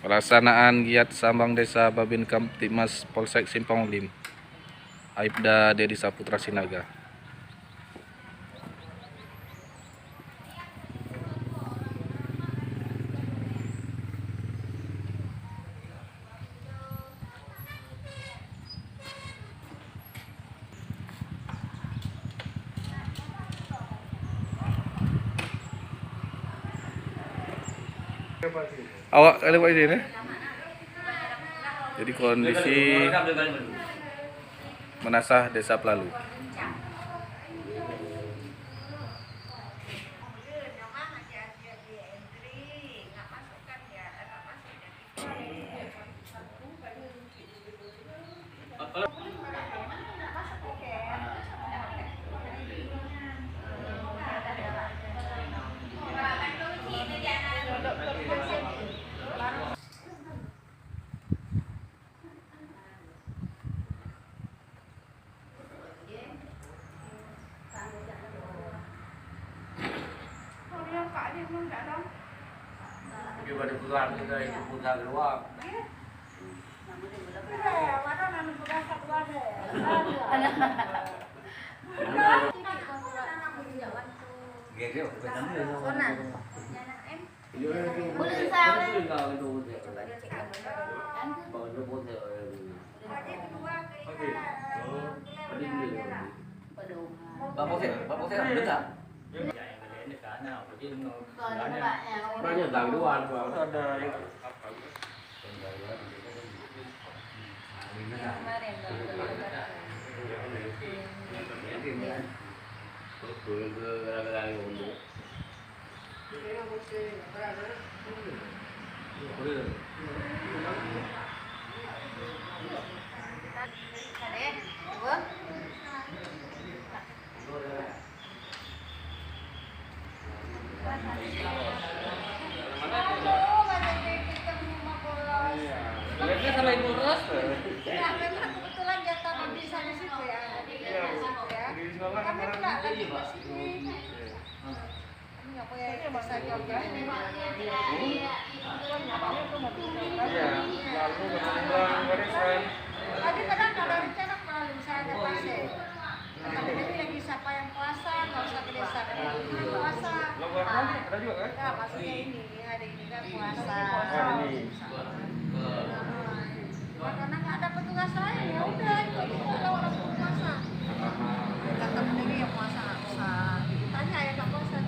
Pelaksanaan giat Sambang Desa Babin Kamtibmas Polsek Simpang Lim. Aibda Dedi Saputra Sinaga. Awak ada apa ini? Jadi kondisi menasah Desa Pelalu. Coba dipegang kita itu pegang keluar. Bapak saya dengar. Banyak dari luar, ada yang selain urus, ya memang kebetulan jatah di sana situ ya. Kami enggak lagi di sini. Kami nggak punya bisa Jogja. Tadi kadang ada rencana Pelalu saya ada pasir. Tapi nanti lagi siapa yang puasa, nggak usah ke desa karena ini puasa. ada juga kan? Ya maksudnya ini hari ini kan puasa. Karena nggak ada petugas lain ya udah itu kalau orang puasa. Kata sendiri yang puasa nggak usah. Tanya ya nggak puasa.